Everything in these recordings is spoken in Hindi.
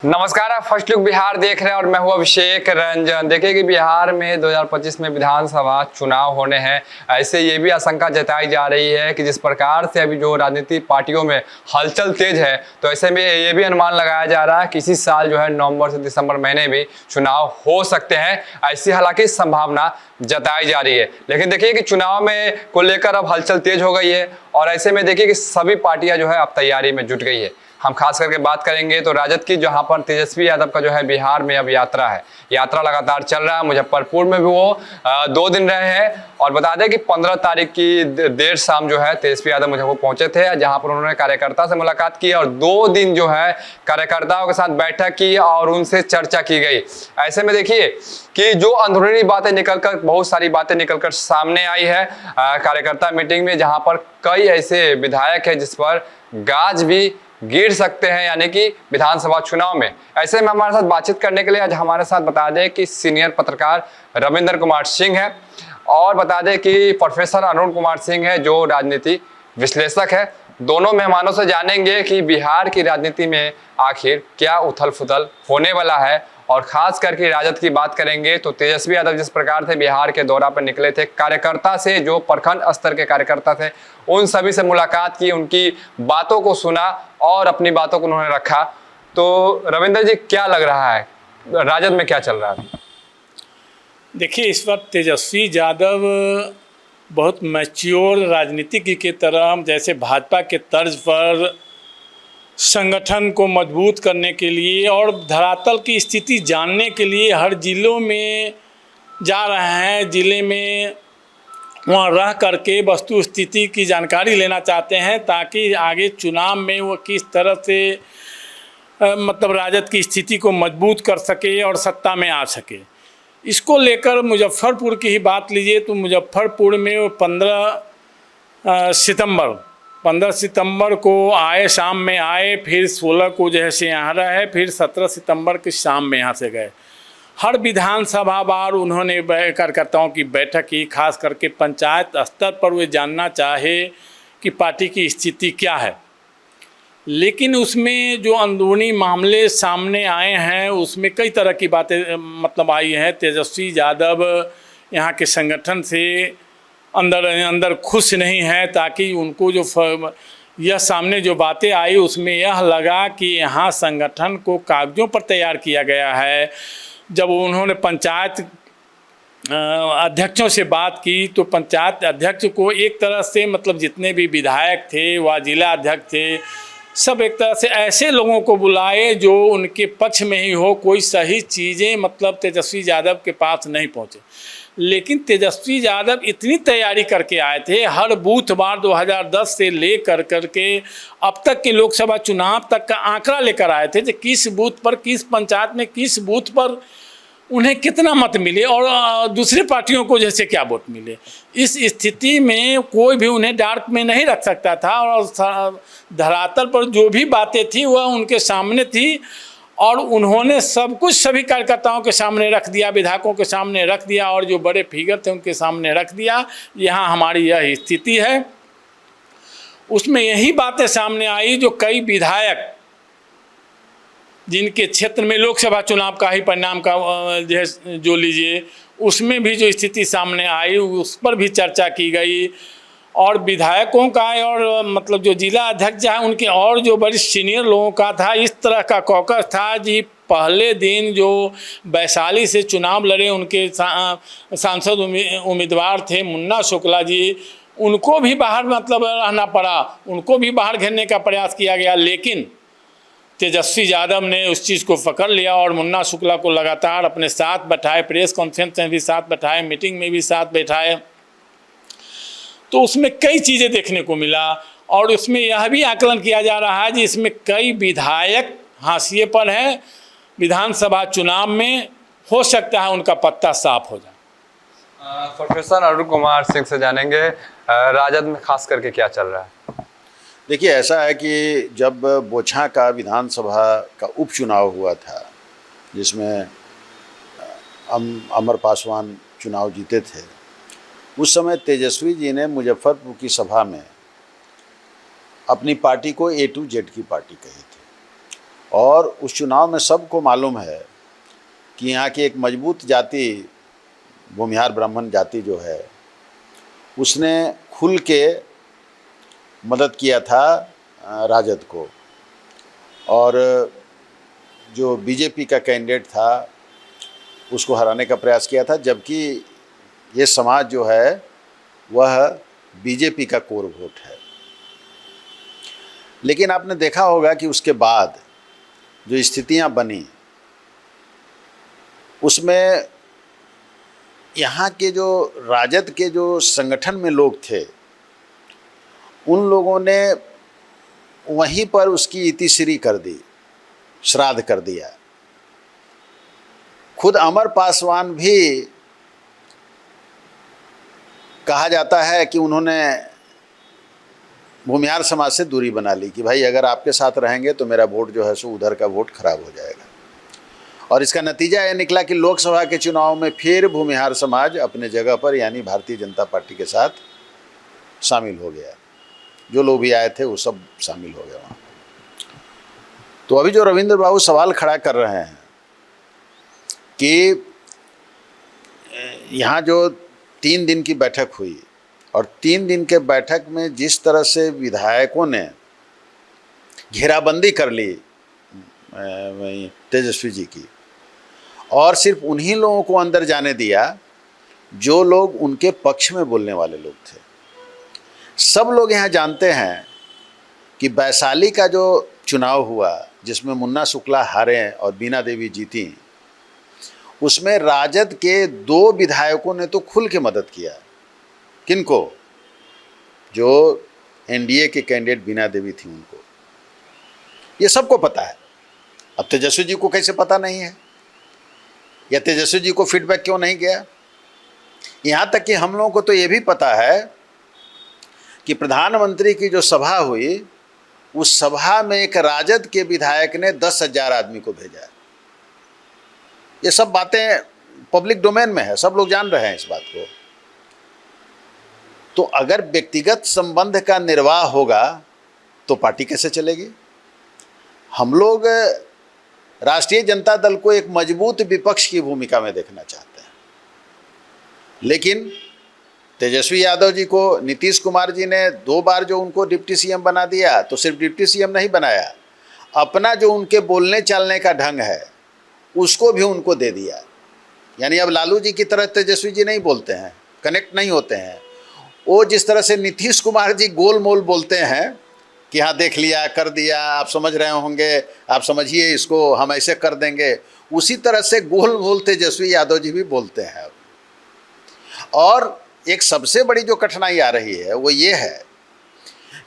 नमस्कार, आप फर्स्ट लुक बिहार देख रहे हैं और मैं हूं अभिषेक रंजन। देखिए कि बिहार में 2025 में विधानसभा चुनाव होने हैं। ऐसे ये भी आशंका जताई जा रही है कि जिस प्रकार से अभी जो राजनीतिक पार्टियों में हलचल तेज है, तो ऐसे में ये भी अनुमान लगाया जा रहा है कि इसी साल जो है नवंबर से दिसंबर महीने भी चुनाव हो सकते हैं। ऐसी हालांकि संभावना जताई जा रही है। लेकिन देखिए कि चुनाव में को लेकर अब हलचल तेज हो गई है और ऐसे में देखिए कि सभी पार्टियां जो है अब तैयारी में जुट गई है। हम खास करके बात करेंगे तो राजद की, जहां पर तेजस्वी यादव का जो है बिहार में अब यात्रा लगातार चल रहा है। मुजफ्फरपुर में भी वो 2 दिन रहे हैं और बता दें कि 15 तारीख की देर शाम जो है तेजस्वी यादव मुजफ्फरपुर पहुंचे थे, जहां पर उन्होंने कार्यकर्ता से मुलाकात की और 2 दिन जो है कार्यकर्ताओं के साथ बैठक की और उनसे चर्चा की गई। ऐसे में देखिए कि जो अंदरूनी बातें निकलकर, बहुत सारी बातें निकलकर सामने आई है कार्यकर्ता मीटिंग में, जहां पर कई ऐसे विधायक है जिस पर गाज भी गिर सकते हैं, यानी कि विधानसभा चुनाव में। ऐसे में हमारे साथ बातचीत करने के लिए आज हमारे साथ बता दें कि सीनियर पत्रकार रविंद्र कुमार सिंह है और बता दें कि प्रोफेसर अरुण कुमार सिंह है जो राजनीति विश्लेषक है। दोनों मेहमानों से जानेंगे कि बिहार की राजनीति में आखिर क्या उथल फुथल होने वाला है और खास करके राजद की बात करेंगे तो तेजस्वी यादव जिस प्रकार से बिहार के दौरा पर निकले थे, कार्यकर्ता से, जो प्रखंड स्तर के कार्यकर्ता थे, उन सभी से मुलाकात की, उनकी बातों को सुना और अपनी बातों को उन्होंने रखा। तो रविंद्र जी, क्या लग रहा है राजद में क्या चल रहा है? देखिए, इस वक्त तेजस्वी यादव बहुत मैच्योर राजनीतिक की तरह, जैसे भाजपा के तर्ज पर संगठन को मजबूत करने के लिए और धरातल की स्थिति जानने के लिए हर जिलों में जा रहे हैं। ज़िले में वहाँ रह करके वस्तु स्थिति की जानकारी लेना चाहते हैं ताकि आगे चुनाव में वो किस तरह से मतलब राजद की स्थिति को मजबूत कर सके और सत्ता में आ सके। इसको लेकर मुजफ्फरपुर की ही बात लीजिए तो मुजफ्फरपुर में वो 15 सितंबर को आए, शाम में आए, फिर 16 को जैसे यहाँ रहे, फिर 17 सितंबर की शाम में यहाँ से गए। हर विधानसभा बार उन्होंने कार्यकर्ताओं की बैठक की, खास करके पंचायत स्तर पर वे जानना चाहे कि पार्टी की स्थिति क्या है। लेकिन उसमें जो अंदरूनी मामले सामने आए हैं उसमें कई तरह की बातें मतलब आई हैं। तेजस्वी यादव यहाँ के संगठन से अंदर खुश नहीं है, ताकि उनको जो यह सामने जो बातें आई उसमें यह लगा कि यहाँ संगठन को कागजों पर तैयार किया गया है। जब उन्होंने पंचायत अध्यक्षों से बात की तो पंचायत अध्यक्ष को एक तरह से मतलब जितने भी विधायक थे व जिला अध्यक्ष थे, सब एक तरह से ऐसे लोगों को बुलाए जो उनके पक्ष में ही हो, कोई सही चीज़ें मतलब तेजस्वी यादव के पास नहीं पहुँचे। लेकिन तेजस्वी यादव इतनी तैयारी करके आए थे, हर बूथ बार 2010 से ले करके अब तक के लोकसभा चुनाव तक का आंकड़ा लेकर आए थे कि किस बूथ पर, किस पंचायत में, किस बूथ पर उन्हें कितना मत मिले और दूसरी पार्टियों को जैसे क्या वोट मिले। इस स्थिति में कोई भी उन्हें डार्क में नहीं रख सकता था और धरातल पर जो भी बातें थी वह उनके सामने थी और उन्होंने सब कुछ सभी कार्यकर्ताओं के सामने रख दिया, विधायकों के सामने रख दिया और जो बड़े फिगर थे उनके सामने रख दिया। यहाँ हमारी यह स्थिति है। उसमें यही बातें सामने आई जो कई विधायक जिनके क्षेत्र में लोकसभा चुनाव का ही परिणाम का जो लीजिए, उसमें भी जो स्थिति सामने आई उस पर भी चर्चा की गई और विधायकों का और मतलब जो जिला अध्यक्ष है उनके और जो बड़े सीनियर लोगों का था, इस तरह का कॉकस था जी। पहले दिन जो वैशाली से चुनाव लड़े उनके सांसद उम्मीदवार थे मुन्ना शुक्ला जी, उनको भी बाहर मतलब रहना पड़ा, उनको भी बाहर घेरने का प्रयास किया गया। लेकिन तेजस्वी यादव ने उस चीज़ को पकड़ लिया और मुन्ना शुक्ला को लगातार अपने साथ बैठाए, प्रेस कॉन्फ्रेंस में भी साथ बैठाए, मीटिंग में भी साथ बैठाए। तो उसमें कई चीज़ें देखने को मिला और उसमें यह भी आकलन किया जा रहा है कि इसमें कई विधायक हाशिए पर हैं। विधानसभा चुनाव में हो सकता है उनका पत्ता साफ हो जाए। प्रोफेसर अरुण कुमार सिंह से जानेंगे राजद में खास करके क्या चल रहा है। देखिए, ऐसा है कि जब बोछा का विधानसभा का उपचुनाव हुआ था जिसमें अमर पासवान चुनाव जीते थे, उस समय तेजस्वी जी ने मुजफ्फरपुर की सभा में अपनी पार्टी को A to Z की पार्टी कही थी और उस चुनाव में सबको मालूम है कि यहाँ की एक मजबूत जाति भूमिहार ब्राह्मण जाति जो है उसने खुल के मदद किया था राजद को, और जो बीजेपी का कैंडिडेट था उसको हराने का प्रयास किया था, जबकि ये समाज जो है वह बीजेपी का कोर वोट है। लेकिन आपने देखा होगा कि उसके बाद जो स्थितियां बनी उसमें यहाँ के जो राजद के जो संगठन में लोग थे उन लोगों ने वहीं पर उसकी इतिश्री कर दी, श्राद्ध कर दिया। खुद अमर पासवान भी कहा जाता है कि उन्होंने भूमिहार समाज से दूरी बना ली कि भाई अगर आपके साथ रहेंगे तो मेरा वोट जो है सो उधर का वोट खराब हो जाएगा। और इसका नतीजा यह निकला कि लोकसभा के चुनाव में फिर भूमिहार समाज अपने जगह पर यानी भारतीय जनता पार्टी के साथ शामिल हो गया। जो लोग भी आए थे वो सब शामिल हो गए वहाँ। तो अभी जो रविंद्र बाबू सवाल खड़ा कर रहे हैं कि यहाँ जो 3 दिन की बैठक हुई और 3 दिन के बैठक में जिस तरह से विधायकों ने घेराबंदी कर ली तेजस्वी जी की, और सिर्फ उन्हीं लोगों को अंदर जाने दिया जो लोग उनके पक्ष में बोलने वाले लोग थे। सब लोग यहाँ जानते हैं कि वैशाली का जो चुनाव हुआ जिसमें मुन्ना शुक्ला हारे और बीना देवी जीती, उसमें राजद के 2 विधायकों ने तो खुल के मदद किया। किनको? जो एनडीए के कैंडिडेट बीना देवी थी उनको। ये सबको पता है। अब तेजस्वी जी को कैसे पता नहीं है, या तेजस्वी जी को फीडबैक क्यों नहीं गया? यहाँ तक कि हम लोगों को तो ये भी पता है कि प्रधानमंत्री की जो सभा हुई उस सभा में एक राजद के विधायक ने 10,000 आदमी को भेजा। ये सब बातें पब्लिक डोमेन में है, सब लोग जान रहे हैं इस बात को। तो अगर व्यक्तिगत संबंध का निर्वाह होगा तो पार्टी कैसे चलेगी? हम लोग राष्ट्रीय जनता दल को एक मजबूत विपक्ष की भूमिका में देखना चाहते हैं, लेकिन तेजस्वी यादव जी को नीतीश कुमार जी ने 2 बार जो उनको डिप्टी सीएम बना दिया, तो सिर्फ डिप्टी सीएम नहीं बनाया, अपना जो उनके बोलने चालने का ढंग है उसको भी उनको दे दिया। यानी अब लालू जी की तरह तेजस्वी जी नहीं बोलते हैं, कनेक्ट नहीं होते हैं। वो जिस तरह से नीतीश कुमार जी गोल मोल बोलते हैं कि हाँ देख लिया, कर दिया, आप समझ रहे होंगे, आप समझिए इसको, हम ऐसे कर देंगे, उसी तरह से गोल मोल तेजस्वी यादव जी भी बोलते हैं। और एक सबसे बड़ी जो कठिनाई आ रही है वो ये है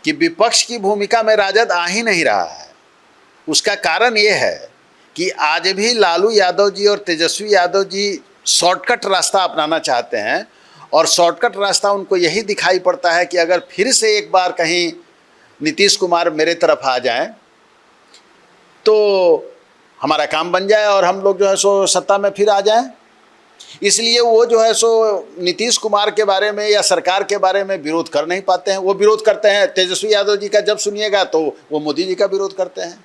कि विपक्ष की भूमिका में राजद आ ही नहीं रहा है। उसका कारण ये है कि आज भी लालू यादव जी और तेजस्वी यादव जी शॉर्टकट रास्ता अपनाना चाहते हैं, और शॉर्टकट रास्ता उनको यही दिखाई पड़ता है कि अगर फिर से एक बार कहीं नीतीश कुमार मेरे तरफ आ जाएं तो हमारा काम बन जाए और हम लोग जो है सो सत्ता में फिर आ जाएं। इसलिए वो जो है सो नीतीश कुमार के बारे में या सरकार के बारे में विरोध कर नहीं पाते हैं। वो विरोध करते हैं तेजस्वी यादव जी का, जब सुनिएगा तो वो मोदी जी का विरोध करते हैं।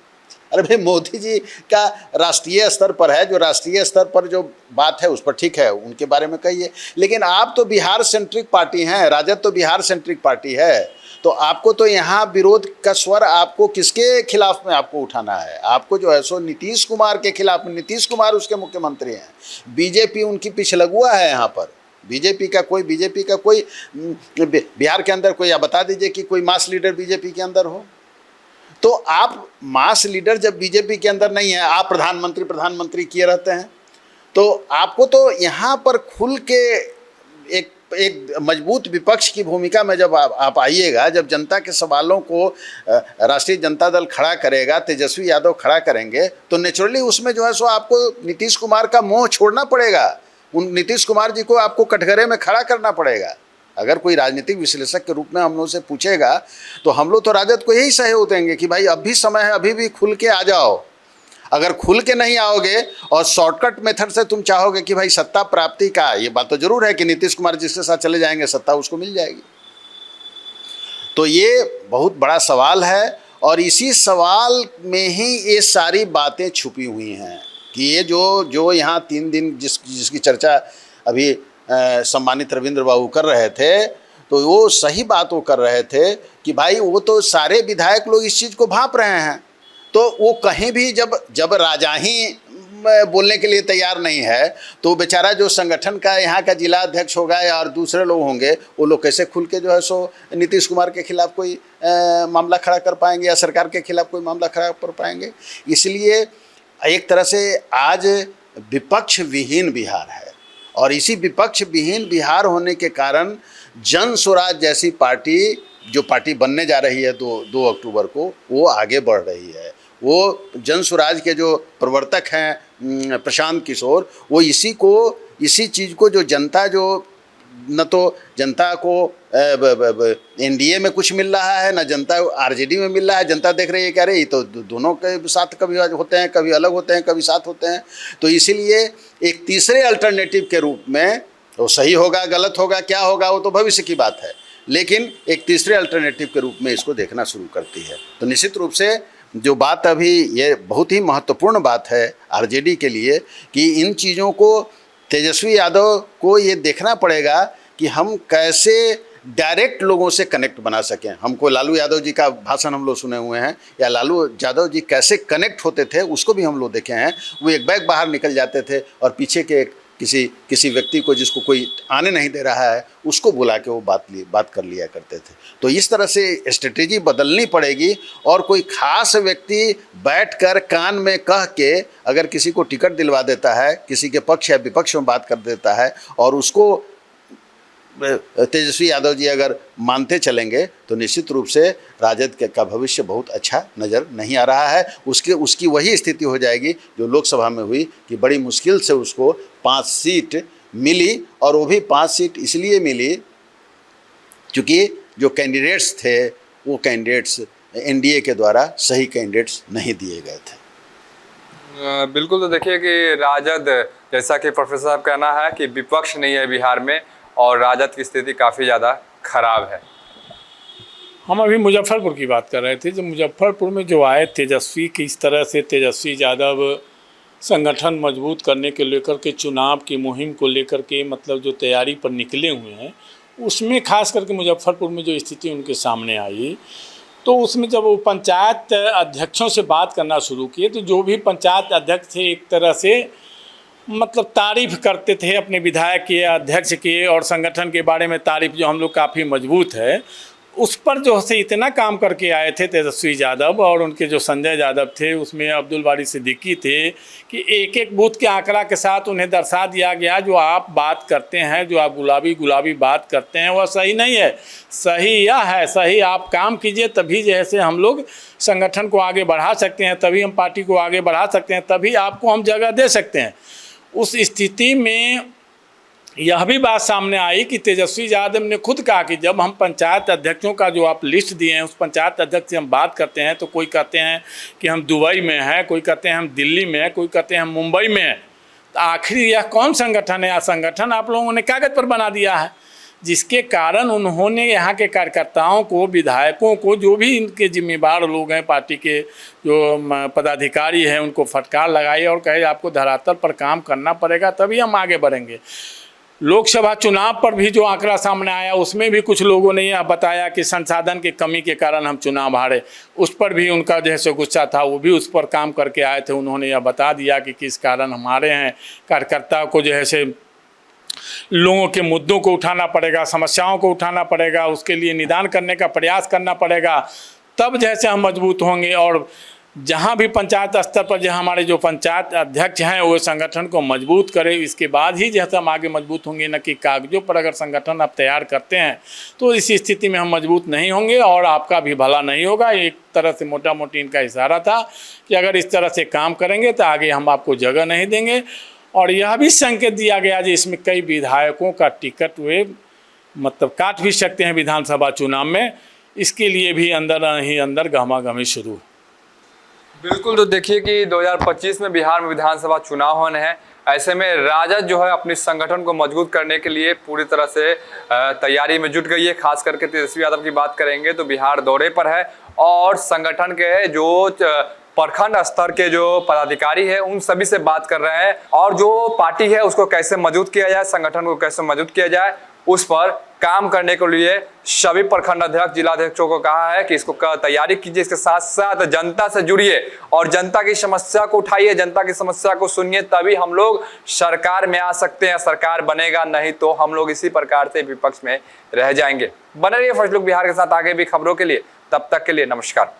अरे भाई, मोदी जी का राष्ट्रीय स्तर पर है, जो राष्ट्रीय स्तर पर जो बात है उस पर ठीक है, उनके बारे में कहिए, लेकिन आप तो बिहार सेंट्रिक पार्टी हैं, राजद तो बिहार सेंट्रिक पार्टी है, तो आपको तो यहाँ विरोध का स्वर आपको किसके खिलाफ में आपको उठाना है? आपको जो है सो नीतीश कुमार के खिलाफ। नीतीश कुमार उसके मुख्यमंत्री हैं, बीजेपी उनकी पिछलगुआ है यहाँ पर। बीजेपी का कोई बिहार के अंदर कोई, आप बता दीजिए कि कोई मास लीडर बीजेपी के अंदर हो। तो आप मास लीडर जब बीजेपी के अंदर नहीं है, आप प्रधानमंत्री किए रहते हैं, तो आपको तो यहाँ पर खुल के एक मजबूत विपक्ष की भूमिका में जब आप आइएगा, जब जनता के सवालों को राष्ट्रीय जनता दल खड़ा करेगा, तेजस्वी यादव खड़ा करेंगे, तो नेचुरली उसमें जो है सो आपको नीतीश कुमार का मोह छोड़ना पड़ेगा। उन नीतीश कुमार जी को आपको कटघरे में खड़ा करना पड़ेगा। अगर कोई राजनीतिक विश्लेषक के रूप में हम लोग से पूछेगा तो हम लोग तो राजद को यही सहयोग देंगे कि भाई अब भी समय है, अभी भी खुल के आ जाओ। अगर खुल के नहीं आओगे और शॉर्टकट मेथड से तुम चाहोगे कि भाई सत्ता प्राप्ति का, ये बात तो जरूर है कि नीतीश कुमार जिसके साथ चले जाएंगे सत्ता उसको मिल जाएगी। तो ये बहुत बड़ा सवाल है, और इसी सवाल में ही ये सारी बातें छुपी हुई हैं कि ये जो यहाँ 3 दिन जिसकी चर्चा अभी सम्मानित रविंद्र बाबू कर रहे थे, तो वो सही बात वो कर रहे थे कि भाई वो तो सारे विधायक लोग इस चीज़ को भांप रहे हैं, तो वो कहीं भी जब राजा ही बोलने के लिए तैयार नहीं है, तो बेचारा जो संगठन का यहाँ का जिला अध्यक्ष होगा या और दूसरे लोग होंगे, वो लोग कैसे खुल के जो है सो नीतीश कुमार के खिलाफ कोई मामला खड़ा कर पाएंगे या सरकार के खिलाफ कोई मामला खड़ा कर पाएंगे। इसलिए एक तरह से आज विपक्ष विहीन बिहार है, और इसी विपक्ष विहीन बिहार होने के कारण जन स्वराज जैसी पार्टी, जो पार्टी बनने जा रही है 2 अक्टूबर को, वो आगे बढ़ रही है। वो जन स्वराज के जो प्रवर्तक हैं प्रशांत किशोर, वो इसी चीज़ को जो जनता न तो जनता को एनडीए में कुछ मिल रहा है, न जनता आरजेडी में मिल रहा है। जनता देख रही है कि अरे ये तो दोनों के साथ कभी होते हैं, कभी अलग होते हैं, कभी साथ होते हैं। तो इसीलिए एक तीसरे अल्टरनेटिव के रूप में, वो सही होगा गलत होगा क्या होगा वो तो भविष्य की बात है, लेकिन एक तीसरे अल्टरनेटिव के रूप में इसको देखना शुरू करती है। तो निश्चित रूप से जो बात अभी ये बहुत ही महत्वपूर्ण बात है आरजेडी के लिए कि इन चीज़ों को तेजस्वी यादव को ये देखना पड़ेगा कि हम कैसे डायरेक्ट लोगों से कनेक्ट बना सकें। हमको लालू यादव जी का भाषण हम लोग सुने हुए हैं, या लालू यादव जी कैसे कनेक्ट होते थे उसको भी हम लोग देखे हैं। वो एक बैग बाहर निकल जाते थे और पीछे के किसी व्यक्ति को जिसको कोई आने नहीं दे रहा है उसको बुला के वो बात कर लिया करते थे। तो इस तरह से स्ट्रेटेजी बदलनी पड़ेगी, और कोई खास व्यक्ति बैठकर कान में कह के अगर किसी को टिकट दिलवा देता है, किसी के पक्ष या विपक्ष में बात कर देता है, और उसको तेजस्वी यादव जी अगर मानते चलेंगे, तो निश्चित रूप से राजद का भविष्य बहुत अच्छा नज़र नहीं आ रहा है। उसकी वही स्थिति हो जाएगी जो लोकसभा में हुई कि बड़ी मुश्किल से उसको 5 सीट मिली, और वो भी 5 सीट इसलिए मिली क्योंकि जो कैंडिडेट्स थे वो कैंडिडेट्स एनडीए के द्वारा सही कैंडिडेट्स नहीं दिए गए थे। बिल्कुल। तो देखिए कि राजद, जैसा कि प्रोफेसर साहब कहना है कि विपक्ष नहीं है बिहार में, और राजद की स्थिति काफ़ी ज़्यादा खराब है। हम अभी मुजफ्फरपुर की बात कर रहे थे। जो मुजफ्फरपुर में जो आए तेजस्वी, किस तरह से तेजस्वी यादव संगठन मजबूत करने के लेकर के, चुनाव की मुहिम को लेकर के मतलब जो तैयारी पर निकले हुए हैं, उसमें खास करके मुजफ्फरपुर में जो स्थिति उनके सामने आई, तो उसमें जब वो पंचायत अध्यक्षों से बात करना शुरू किए, तो जो भी पंचायत अध्यक्ष थे एक तरह से मतलब तारीफ़ करते थे अपने विधायक के, अध्यक्ष के, और संगठन के बारे में तारीफ़ जो हम लोग काफ़ी मजबूत है, उस पर जो है इतना काम करके आए थे तेजस्वी यादव, और उनके जो संजय यादव थे, उसमें अब्दुल बारी सिद्दीकी थे, कि एक बूथ के आंकड़ा के साथ उन्हें दर्शा दिया गया जो आप बात करते हैं, जो आप गुलाबी बात करते हैं, वह सही नहीं है। सही यह है, सही आप काम कीजिए, तभी जैसे हम लोग संगठन को आगे बढ़ा सकते हैं, तभी हम पार्टी को आगे बढ़ा सकते हैं, तभी आपको हम जगह दे सकते हैं। उस स्थिति में यह भी बात सामने आई कि तेजस्वी यादव ने खुद कहा कि जब हम पंचायत अध्यक्षों का जो आप लिस्ट दिए हैं, उस पंचायत अध्यक्ष से हम बात करते हैं, तो कोई कहते हैं कि हम दुबई में हैं, कोई कहते हैं हम दिल्ली में हैं, कोई कहते हैं हम मुंबई में हैं। तो आखिर यह कौन संगठन है? यह संगठन आप लोगों ने कागज़ पर बना दिया है, जिसके कारण उन्होंने यहाँ के कार्यकर्ताओं को, विधायकों को, जो भी इनके जिम्मेदार लोग हैं, पार्टी के जो पदाधिकारी हैं, उनको फटकार लगाई और कहे आपको धरातल पर काम करना पड़ेगा, तभी हम आगे बढ़ेंगे। लोकसभा चुनाव पर भी जो आंकड़ा सामने आया, उसमें भी कुछ लोगों ने यह बताया कि संसाधन की कमी के कारण हम चुनाव हारे। उस पर भी उनका जैसे गुस्सा था, वो भी उस पर काम करके आए थे। उन्होंने यह बता दिया कि किस कारण हम हारे हैं। कार्यकर्ता को जैसे लोगों के मुद्दों को उठाना पड़ेगा, समस्याओं को उठाना पड़ेगा, उसके लिए निदान करने का प्रयास करना पड़ेगा, तब जैसे हम मजबूत होंगे। और जहाँ भी पंचायत स्तर पर जहाँ हमारे जो पंचायत अध्यक्ष हैं वो संगठन को मजबूत करें, इसके बाद ही जैसे हम आगे मजबूत होंगे। न कि कागजों पर अगर संगठन आप तैयार करते हैं तो इस स्थिति में हम मजबूत नहीं होंगे और आपका भी भला नहीं होगा। एक तरह से मोटा मोटी इनका इशारा था कि अगर इस तरह से काम करेंगे तो आगे हम आपको जगह नहीं देंगे। और यह भी संकेत दिया गया कि इसमें कई विधायकों का टिकट वे मतलब काट भी सकते हैं विधानसभा चुनाव में। इसके लिए भी अंदर ही अंदर गहमागहमी शुरू। बिल्कुल, तो देखिए कि 2025 में बिहार में विधानसभा चुनाव होने हैं। ऐसे में राजद जो है अपने संगठन को मजबूत करने के लिए पूरी तरह से तैयारी में जुट गई है। खास करके तेजस्वी यादव की बात करेंगे तो बिहार दौरे पर है और संगठन के जो प्रखंड स्तर के जो पदाधिकारी है उन सभी से बात कर रहे हैं और जो पार्टी है उसको कैसे मजबूत किया जाए, संगठन को कैसे मजबूत किया जाए, उस पर काम करने के लिए सभी प्रखंड अध्यक्ष, जिलाध्यक्षों को कहा है कि इसको तैयारी कीजिए। इसके साथ साथ जनता से जुड़िए और जनता की समस्या को उठाइए, जनता की समस्या को सुनिए, तभी हम लोग सरकार में आ सकते हैं, सरकार बनेगा, नहीं तो हम लोग इसी प्रकार से विपक्ष में रह जाएंगे। बने रहिए फर्स्ट लुक बिहार के साथ आगे भी खबरों के लिए, तब तक के लिए नमस्कार।